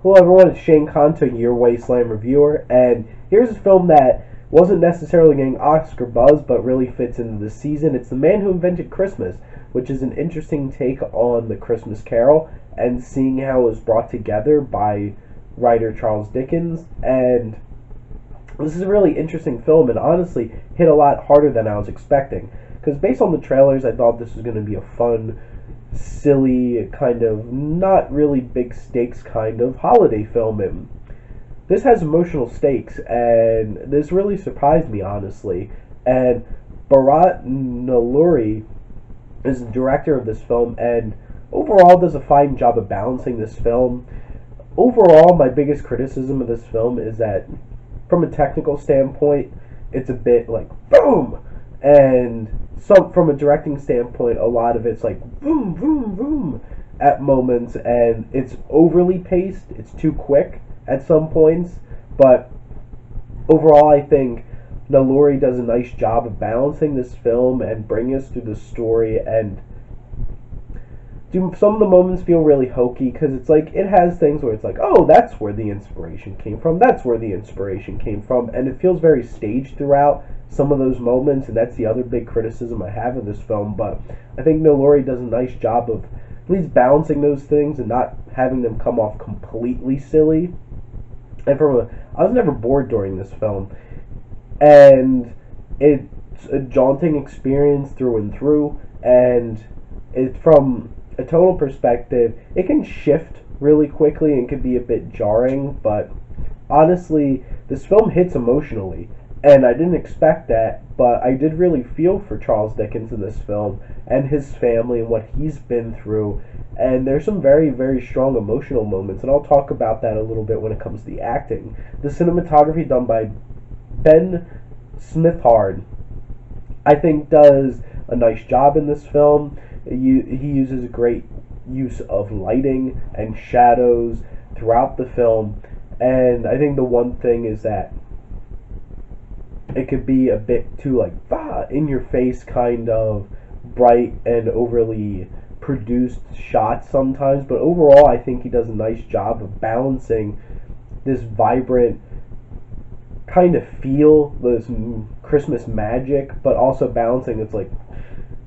Hello everyone, it's Shane Conto, your Wasteland reviewer, and here's a film that wasn't necessarily getting Oscar buzz, but really fits into the season. It's The Man Who Invented Christmas, which is an interesting take on the Christmas Carol, and seeing how it was brought together by writer Charles Dickens, and this is a really interesting film, and honestly hit a lot harder than I was expecting, because based on the trailers, I thought this was going to be a fun, silly, kind of not really big stakes kind of holiday film. And this has emotional stakes, and this really surprised me, honestly. And Bharat Naluri is the director of this film, and overall does a fine job of balancing this film. Overall, my biggest criticism of this film is that, from a technical standpoint, it's a bit like boom, and some from a directing standpoint, a lot of it's like boom, boom, boom at moments, and it's overly paced. It's too quick at some points, but overall, I think Naluri does a nice job of balancing this film and bringing us through the story, and do some of the moments feel really hokey, because it's like it has things where it's like, oh, that's where the inspiration came from, that's where the inspiration came from, and it feels very staged throughout some of those moments, and that's the other big criticism I have of this film. But I think Naluri does a nice job of at least balancing those things and not having them come off completely silly. And I was never bored during this film, and it's a jaunting experience through and through, and it from a tonal perspective, it can shift really quickly and can be a bit jarring, but honestly, this film hits emotionally, and I didn't expect that, but I did really feel for Charles Dickens in this film and his family and what he's been through, and there's some very, very strong emotional moments, and I'll talk about that a little bit when it comes to the acting. The cinematography done by Ben Smithard, I think, does a nice job in this film. He uses a great use of lighting and shadows throughout the film, and I think the one thing is that it could be a bit too like in your face, kind of bright and overly produced shots sometimes, but overall I think he does a nice job of balancing this vibrant kind of feel, this Christmas magic, but also balancing it's like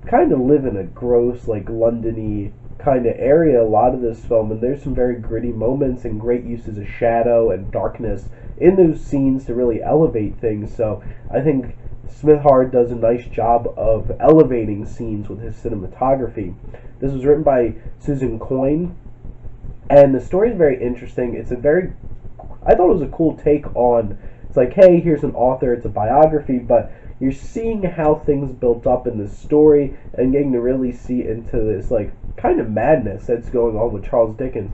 kind of live in a gross, like Londony kind of area a lot of this film, and there's some very gritty moments and great uses of shadow and darkness in those scenes to really elevate things. So I think Smithard does a nice job of elevating scenes with his cinematography. This was written by Susan Coyne, and the story is very interesting. I thought it was a cool take on, it's like, hey, here's an author, it's a biography, but you're seeing how things built up in this story and getting to really see into this like kind of madness that's going on with Charles Dickens,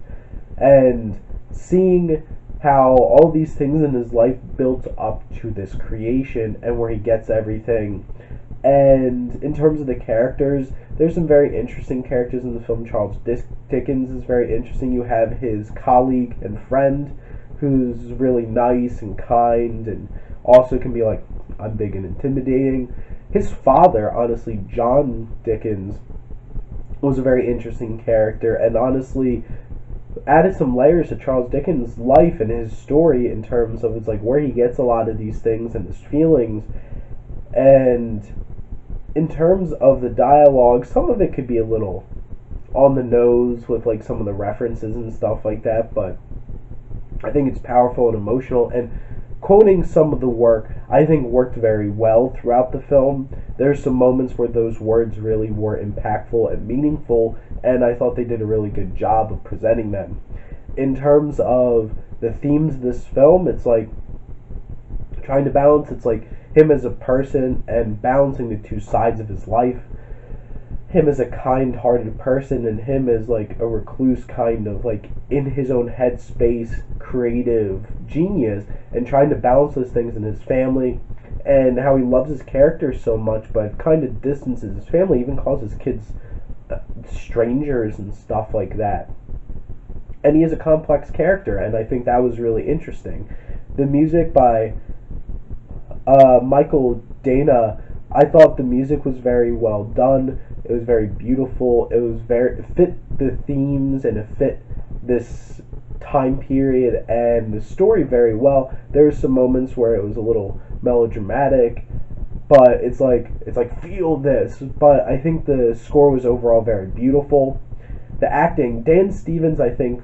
and seeing how all these things in his life built up to this creation and where he gets everything. And in terms of the characters, there's some very interesting characters in the film. Charles Dickens is very interesting. You have his colleague and friend who's really nice and kind, and also can be like, I'm big and intimidating. His father, honestly, John Dickens, was a very interesting character, and honestly added some layers to Charles Dickens' life and his story in terms of it's like where he gets a lot of these things and his feelings. And in terms of the dialogue, some of it could be a little on the nose with like some of the references and stuff like that, but I think it's powerful and emotional, and quoting some of the work, I think, worked very well throughout the film. There's some moments where those words really were impactful and meaningful, and I thought they did a really good job of presenting them. In terms of the themes of this film, it's like trying to balance, it's like him as a person and balancing the two sides of his life. Him as a kind-hearted person and him as like a recluse, kind of like in his own headspace creative genius, and trying to balance those things in his family, and how he loves his characters so much but kind of distances his family, even calls his kids strangers and stuff like that. And he is a complex character, and I think that was really interesting. The music by Michael Dana, I thought the music was very well done. It was very beautiful. It fit the themes, and it fit this time period and the story very well. There were some moments where it was a little melodramatic, but it's like feel this. But I think the score was overall very beautiful. The acting, Dan Stevens, I think,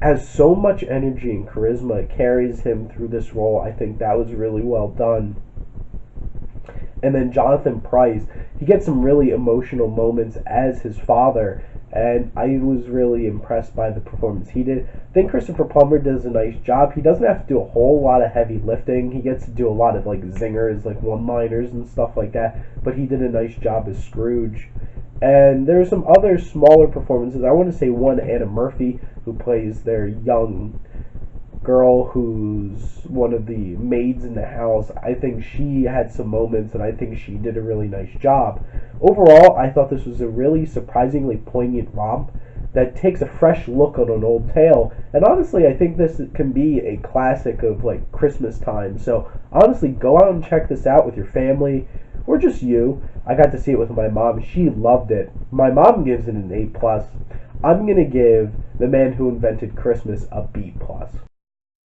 has so much energy and charisma. It carries him through this role. I think that was really well done. And then Jonathan Pryce, he gets some really emotional moments as his father, and I was really impressed by the performance he did. I think Christopher Plummer does a nice job. He doesn't have to do a whole lot of heavy lifting. He gets to do a lot of like zingers, like one-liners and stuff like that, but he did a nice job as Scrooge. And there's some other smaller performances. I want to say one, Anna Murphy, who plays their young girl who's one of the maids in the house. I think she had some moments, and I think she did a really nice job. Overall, I thought this was a really surprisingly poignant romp that takes a fresh look on an old tale. And honestly, I think this can be a classic of like Christmas time. So honestly, go out and check this out with your family or just you. I got to see it with my mom. She loved it. My mom gives it an A+. I'm going to give The Man Who Invented Christmas a B+.